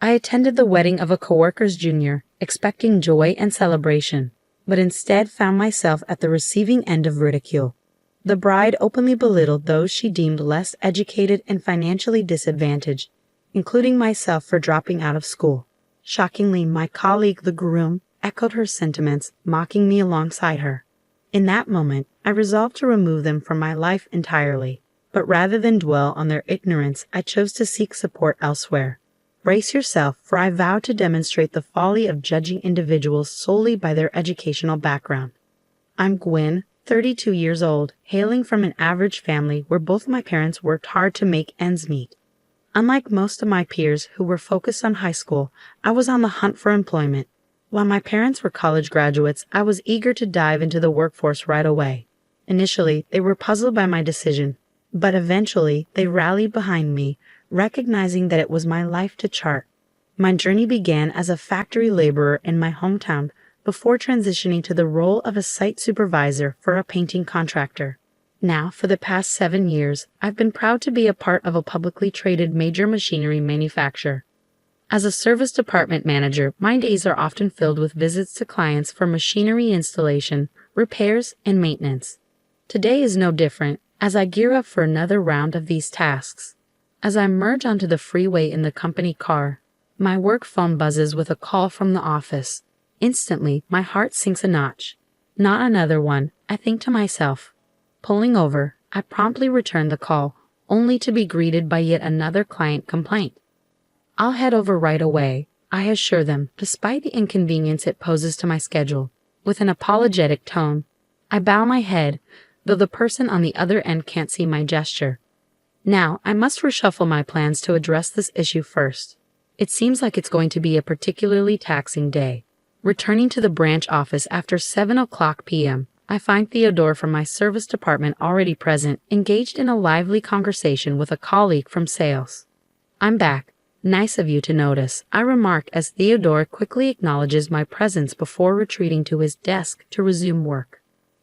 I attended the wedding of a coworker's junior, expecting joy and celebration, but instead found myself at the receiving end of ridicule. The bride openly belittled those she deemed less educated and financially disadvantaged, including myself for dropping out of school. Shockingly, my colleague, the groom, echoed her sentiments, mocking me alongside her. In that moment, I resolved to remove them from my life entirely, but rather than dwell on their ignorance, I chose to seek support elsewhere. Brace yourself, for I vow to demonstrate the folly of judging individuals solely by their educational background. I'm Gwen, 32 years old, hailing from an average family where both my parents worked hard to make ends meet. Unlike most of my peers who were focused on high school, I was on the hunt for employment. While my parents were college graduates, I was eager to dive into the workforce right away. Initially, they were puzzled by my decision, but eventually they rallied behind me, recognizing that it was my life to chart. My journey began as a factory laborer in my hometown before transitioning to the role of a site supervisor for a painting contractor. Now, for the past 7 years, I've been proud to be a part of a publicly traded major machinery manufacturer. As a service department manager, my days are often filled with visits to clients for machinery installation, repairs, and maintenance. Today is no different, as I gear up for another round of these tasks. As I merge onto the freeway in the company car, my work phone buzzes with a call from the office. Instantly, my heart sinks a notch. Not another one, I think to myself. Pulling over, I promptly return the call, only to be greeted by yet another client complaint. I'll head over right away, I assure them, despite the inconvenience it poses to my schedule. With an apologetic tone, I bow my head, though the person on the other end can't see my gesture. Now, I must reshuffle my plans to address this issue first. It seems like it's going to be a particularly taxing day. Returning to the branch office after 7:00 p.m., I find Theodore from my service department already present, engaged in a lively conversation with a colleague from sales. I'm back. Nice of you to notice, I remark as Theodore quickly acknowledges my presence before retreating to his desk to resume work.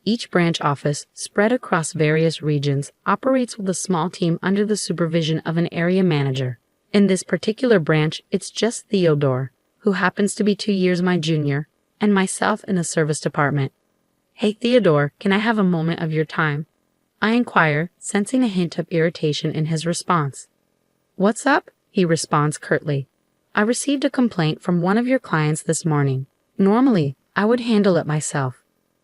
Each branch office, spread across various regions, operates with a small team under the supervision of an area manager. In this particular branch, it's just Theodore, who happens to be 2 years my junior, and myself in the service department. Hey Theodore, can I have a moment of your time? I inquire, sensing a hint of irritation in his response. What's up? He responds curtly. I received a complaint from one of your clients this morning. Normally, I would handle it myself,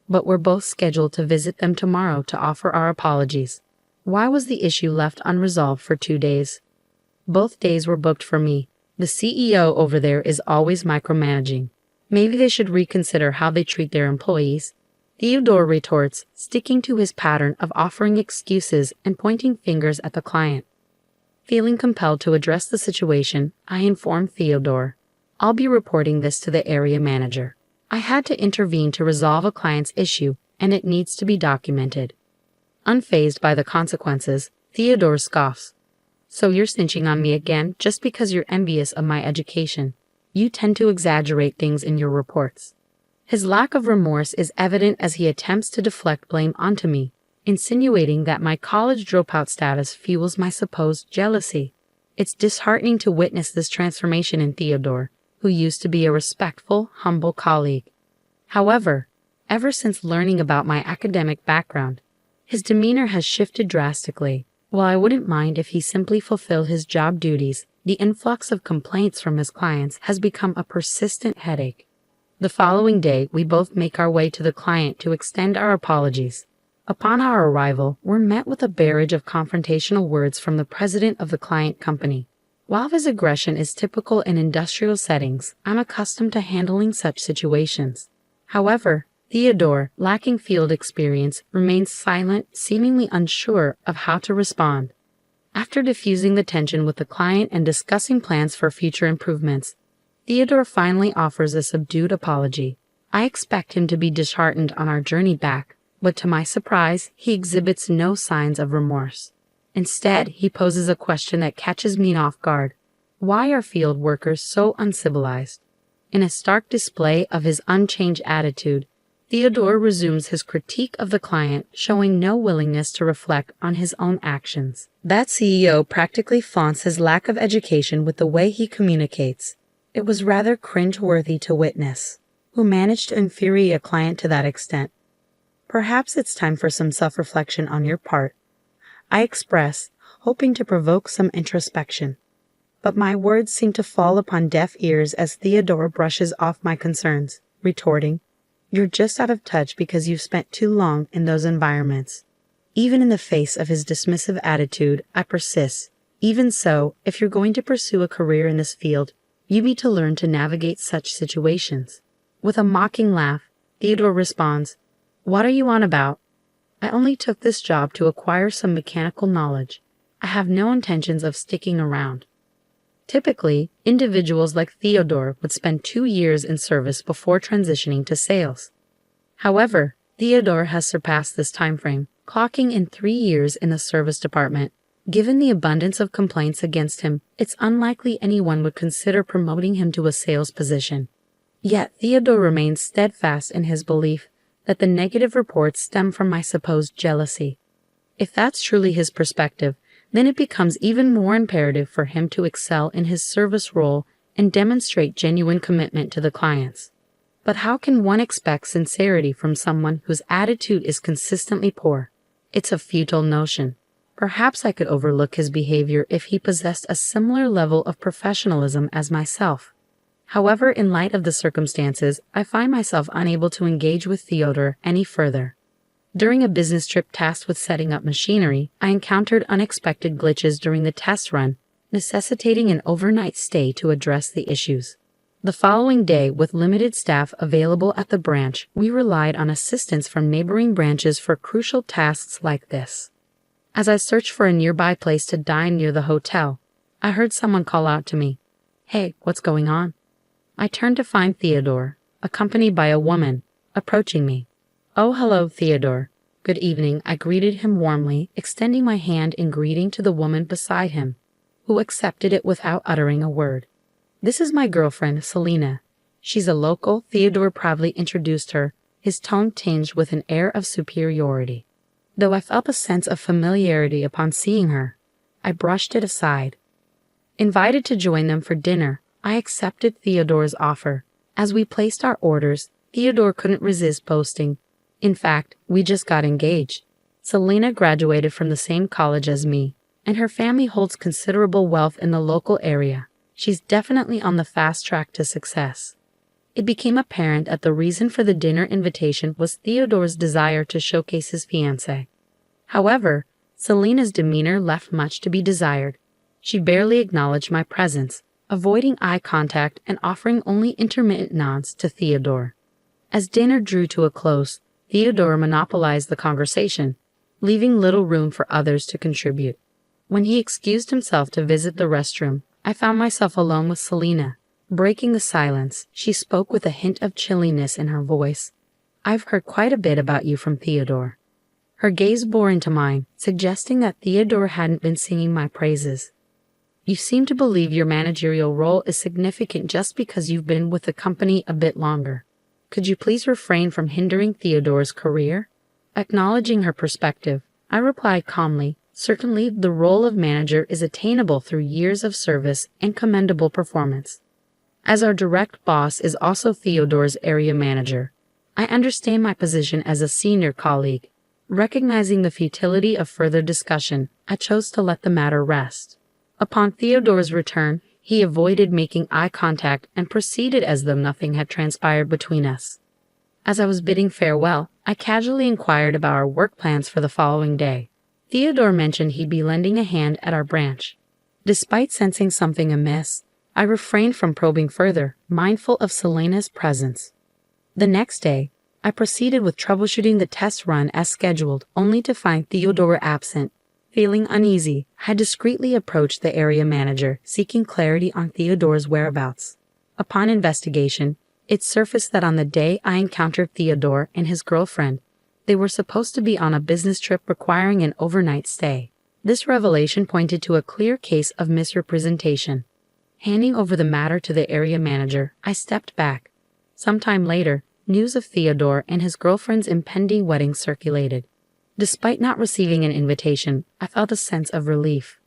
but we're both scheduled to visit them tomorrow to offer our apologies. Why was the issue left unresolved for 2 days? Both days were booked for me. The CEO over there is always micromanaging. Maybe they should reconsider how they treat their employees. Theodore retorts, sticking to his pattern of offering excuses and pointing fingers at the client. Feeling compelled to address the situation, I inform Theodore. I'll be reporting this to the area manager. I had to intervene to resolve a client's issue, and it needs to be documented. Unfazed by the consequences, Theodore scoffs. So you're snitching on me again just because you're envious of my education. You tend to exaggerate things in your reports. His lack of remorse is evident as he attempts to deflect blame onto me, insinuating that my college dropout status fuels my supposed jealousy. It's disheartening to witness this transformation in Theodore, who used to be a respectful, humble colleague. However, ever since learning about my academic background, his demeanor has shifted drastically. While I wouldn't mind if he simply fulfilled his job duties, the influx of complaints from his clients has become a persistent headache. The following day, we both make our way to the client to extend our apologies. Upon our arrival, we're met with a barrage of confrontational words from the president of the client company. While his aggression is typical in industrial settings, I'm accustomed to handling such situations. However, Theodore, lacking field experience, remains silent, seemingly unsure of how to respond. After diffusing the tension with the client and discussing plans for future improvements, Theodore finally offers a subdued apology. I expect him to be disheartened on our journey back, but to my surprise, he exhibits no signs of remorse. Instead, he poses a question that catches me off guard. Why are field workers so uncivilized? In a stark display of his unchanged attitude, Theodore resumes his critique of the client, showing no willingness to reflect on his own actions. That CEO practically flaunts his lack of education with the way he communicates. It was rather cringe-worthy to witness. Who managed to infuriate a client to that extent? Perhaps it's time for some self-reflection on your part, I express, hoping to provoke some introspection. But my words seem to fall upon deaf ears as Theodore brushes off my concerns, retorting, "You're just out of touch because you've spent too long in those environments." Even in the face of his dismissive attitude, I persist. Even so, if you're going to pursue a career in this field, you need to learn to navigate such situations. With a mocking laugh, Theodore responds, "What are you on about? I only took this job to acquire some mechanical knowledge. I have no intentions of sticking around." Typically, individuals like Theodore would spend 2 years in service before transitioning to sales. However, Theodore has surpassed this timeframe, clocking in 3 years in the service department. Given the abundance of complaints against him, it's unlikely anyone would consider promoting him to a sales position. Yet Theodore remains steadfast in his belief that the negative reports stem from my supposed jealousy. If that's truly his perspective, then it becomes even more imperative for him to excel in his service role and demonstrate genuine commitment to the clients. But how can one expect sincerity from someone whose attitude is consistently poor? It's a futile notion. Perhaps I could overlook his behavior if he possessed a similar level of professionalism as myself. However, in light of the circumstances, I find myself unable to engage with Theodore any further. During a business trip tasked with setting up machinery, I encountered unexpected glitches during the test run, necessitating an overnight stay to address the issues. The following day, with limited staff available at the branch, we relied on assistance from neighboring branches for crucial tasks like this. As I searched for a nearby place to dine near the hotel, I heard someone call out to me, "Hey, what's going on?" I turned to find Theodore, accompanied by a woman, approaching me. "Oh, hello, Theodore. Good evening," I greeted him warmly, extending my hand in greeting to the woman beside him, who accepted it without uttering a word. "This is my girlfriend, Selena. She's a local," Theodore proudly introduced her, his tone tinged with an air of superiority. Though I felt a sense of familiarity upon seeing her, I brushed it aside. Invited to join them for dinner, I accepted Theodore's offer. As we placed our orders, Theodore couldn't resist boasting. "In fact, we just got engaged. Selena graduated from the same college as me, and her family holds considerable wealth in the local area. She's definitely on the fast track to success." It became apparent that the reason for the dinner invitation was Theodore's desire to showcase his fiancée. However, Selena's demeanor left much to be desired. She barely acknowledged my presence, avoiding eye contact and offering only intermittent nods to Theodore. As dinner drew to a close, Theodore monopolized the conversation, leaving little room for others to contribute. When he excused himself to visit the restroom, I found myself alone with Selena. Breaking the silence, she spoke with a hint of chilliness in her voice. "I've heard quite a bit about you from Theodore." Her gaze bore into mine, suggesting that Theodore hadn't been singing my praises. "You seem to believe your managerial role is significant just because you've been with the company a bit longer. Could you please refrain from hindering Theodore's career?" Acknowledging her perspective, I replied calmly, "Certainly the role of manager is attainable through years of service and commendable performance. As our direct boss is also Theodore's area manager, I understand my position as a senior colleague." Recognizing the futility of further discussion, I chose to let the matter rest. Upon Theodore's return, he avoided making eye contact and proceeded as though nothing had transpired between us. As I was bidding farewell, I casually inquired about our work plans for the following day. Theodore mentioned he'd be lending a hand at our branch. Despite sensing something amiss, I refrained from probing further, mindful of Selena's presence. The next day, I proceeded with troubleshooting the test run as scheduled, only to find Theodore absent. Feeling uneasy, I discreetly approached the area manager, seeking clarity on Theodore's whereabouts. Upon investigation, it surfaced that on the day I encountered Theodore and his girlfriend, they were supposed to be on a business trip requiring an overnight stay. This revelation pointed to a clear case of misrepresentation. Handing over the matter to the area manager, I stepped back. Sometime later, news of Theodore and his girlfriend's impending wedding circulated. Despite not receiving an invitation, I felt a sense of relief.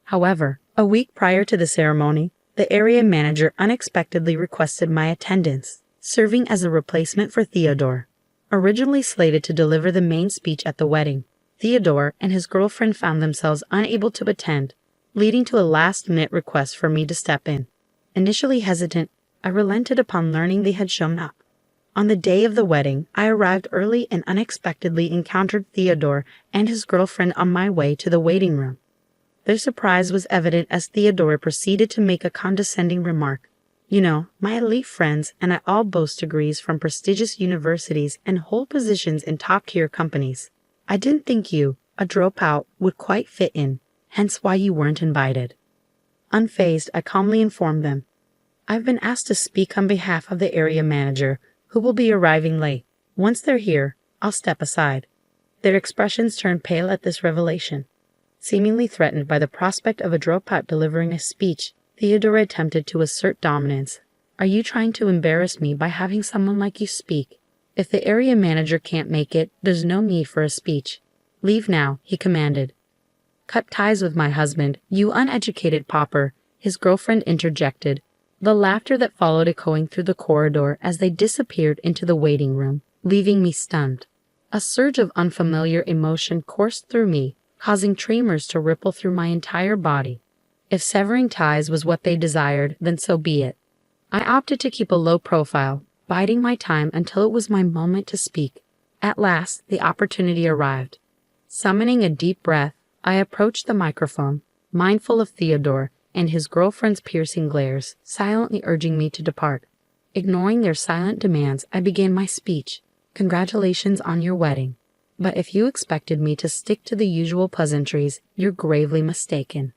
However, a week prior to the ceremony, the area manager unexpectedly requested my attendance, serving as a replacement for Theodore. Originally slated to deliver the main speech at the wedding, Theodore and his girlfriend found themselves unable to attend, leading to a last-minute request for me to step in. Initially hesitant, I relented upon learning they had shown up. On the day of the wedding, I arrived early and unexpectedly encountered Theodore and his girlfriend on my way to the waiting room. Their surprise was evident as Theodore proceeded to make a condescending remark. You know, my elite friends and I all boast degrees from prestigious universities and hold positions in top-tier companies. I didn't think you, a dropout, would quite fit in, hence why you weren't invited. Unfazed, I calmly informed them. I've been asked to speak on behalf of the area manager, who will be arriving late. Once they're here, I'll step aside. Their expressions turned pale at this revelation. Seemingly threatened by the prospect of a dropout delivering a speech, Theodore attempted to assert dominance. Are you trying to embarrass me by having someone like you speak? If the area manager can't make it, there's no need for a speech. Leave now, he commanded. Cut ties with my husband, you uneducated pauper, his girlfriend interjected, the laughter that followed echoing through the corridor as they disappeared into the waiting room, leaving me stunned. A surge of unfamiliar emotion coursed through me, causing tremors to ripple through my entire body. If severing ties was what they desired, then so be it. I opted to keep a low profile, biding my time until it was my moment to speak. At last, the opportunity arrived. Summoning a deep breath, I approached the microphone, mindful of Theodore and his girlfriend's piercing glares, silently urging me to depart. Ignoring their silent demands, I began my speech. Congratulations on your wedding. But if you expected me to stick to the usual pleasantries, you're gravely mistaken.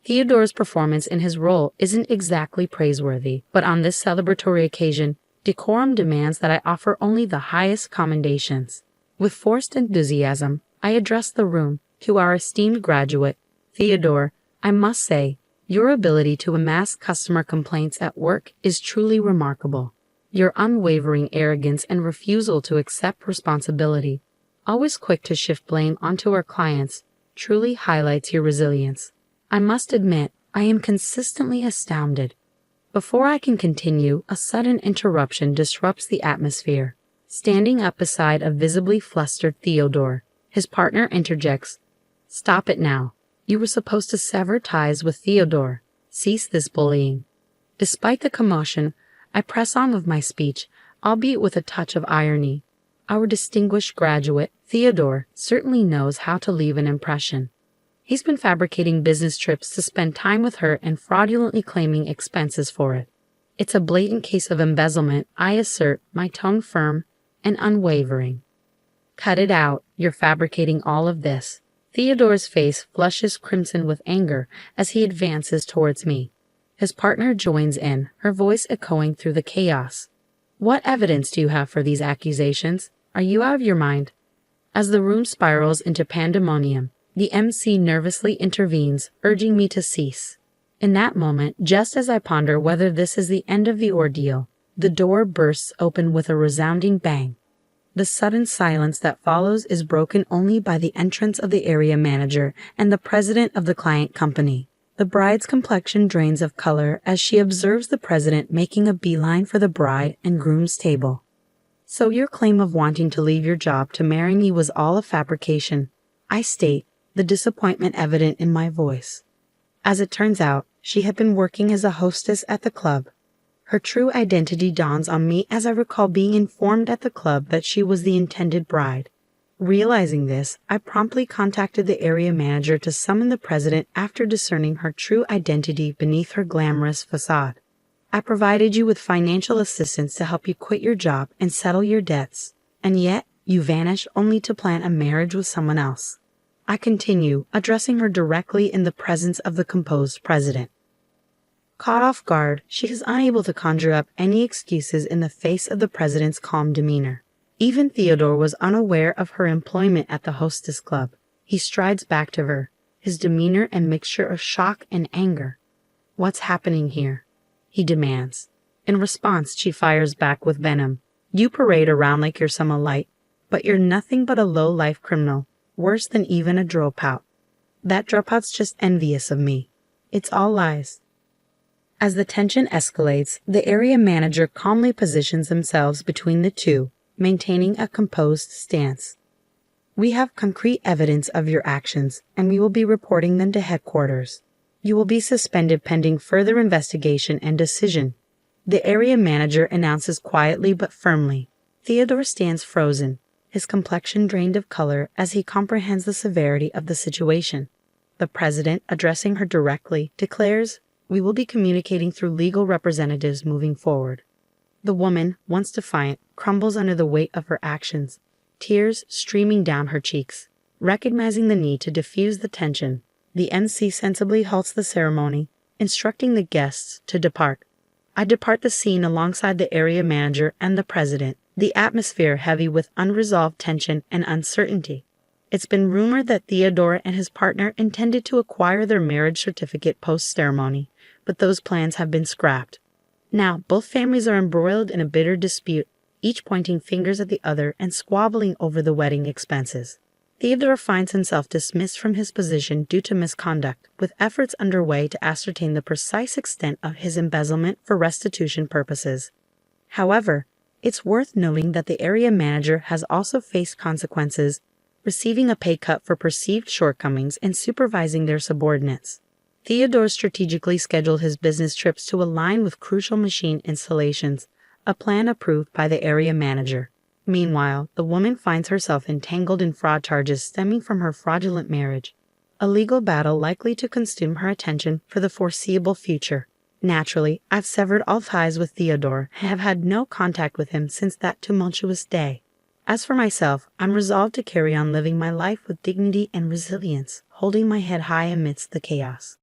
Theodore's performance in his role isn't exactly praiseworthy, but on this celebratory occasion, decorum demands that I offer only the highest commendations. With forced enthusiasm, I addressed the room. To our esteemed graduate, Theodore, I must say, your ability to amass customer complaints at work is truly remarkable. Your unwavering arrogance and refusal to accept responsibility, always quick to shift blame onto our clients, truly highlights your resilience. I must admit, I am consistently astounded. Before I can continue, a sudden interruption disrupts the atmosphere. Standing up beside a visibly flustered Theodore, his partner interjects, Stop it now. You were supposed to sever ties with Theodore. Cease this bullying. Despite the commotion, I press on with my speech, albeit with a touch of irony. Our distinguished graduate, Theodore, certainly knows how to leave an impression. He's been fabricating business trips to spend time with her and fraudulently claiming expenses for it. It's a blatant case of embezzlement, I assert, my tone firm and unwavering. Cut it out, you're fabricating all of this. Theodore's face flushes crimson with anger as he advances towards me. His partner joins in, her voice echoing through the chaos. What evidence do you have for these accusations? Are you out of your mind? As the room spirals into pandemonium, the MC nervously intervenes, urging me to cease. In that moment, just as I ponder whether this is the end of the ordeal, the door bursts open with a resounding bang. The sudden silence that follows is broken only by the entrance of the area manager and the president of the client company. The bride's complexion drains of color as she observes the president making a beeline for the bride and groom's table. So your claim of wanting to leave your job to marry me was all a fabrication, I state, the disappointment evident in my voice. As it turns out, she had been working as a hostess at the club. Her true identity dawns on me as I recall being informed at the club that she was the intended bride. Realizing this, I promptly contacted the area manager to summon the president after discerning her true identity beneath her glamorous facade. I provided you with financial assistance to help you quit your job and settle your debts, and yet you vanish only to plan a marriage with someone else. I continue, addressing her directly in the presence of the composed president. Caught off guard, she is unable to conjure up any excuses in the face of the president's calm demeanor. Even Theodore was unaware of her employment at the hostess club. He strides back to her, his demeanor a mixture of shock and anger. What's happening here? He demands. In response, she fires back with venom. You parade around like you're some elite, but you're nothing but a low-life criminal, worse than even a dropout. That dropout's just envious of me. It's all lies. As the tension escalates, the area manager calmly positions themselves between the two, maintaining a composed stance. We have concrete evidence of your actions, and we will be reporting them to headquarters. You will be suspended pending further investigation and decision. The area manager announces quietly but firmly. Theodore stands frozen, his complexion drained of color as he comprehends the severity of the situation. The president, addressing her directly, declares, "We will be communicating through legal representatives moving forward." The woman, once defiant, crumbles under the weight of her actions, tears streaming down her cheeks. Recognizing the need to diffuse the tension, the MC sensibly halts the ceremony, instructing the guests to depart. I depart the scene alongside the area manager and the president, the atmosphere heavy with unresolved tension and uncertainty. It's been rumored that Theodore and his partner intended to acquire their marriage certificate post-ceremony, but those plans have been scrapped. Now, both families are embroiled in a bitter dispute, each pointing fingers at the other and squabbling over the wedding expenses. Theodore finds himself dismissed from his position due to misconduct, with efforts underway to ascertain the precise extent of his embezzlement for restitution purposes. However, it's worth noting that the area manager has also faced consequences, receiving a pay cut for perceived shortcomings in supervising their subordinates. Theodore strategically scheduled his business trips to align with crucial machine installations, a plan approved by the area manager. Meanwhile, the woman finds herself entangled in fraud charges stemming from her fraudulent marriage, a legal battle likely to consume her attention for the foreseeable future. Naturally, I've severed all ties with Theodore and have had no contact with him since that tumultuous day. As for myself, I'm resolved to carry on living my life with dignity and resilience, holding my head high amidst the chaos.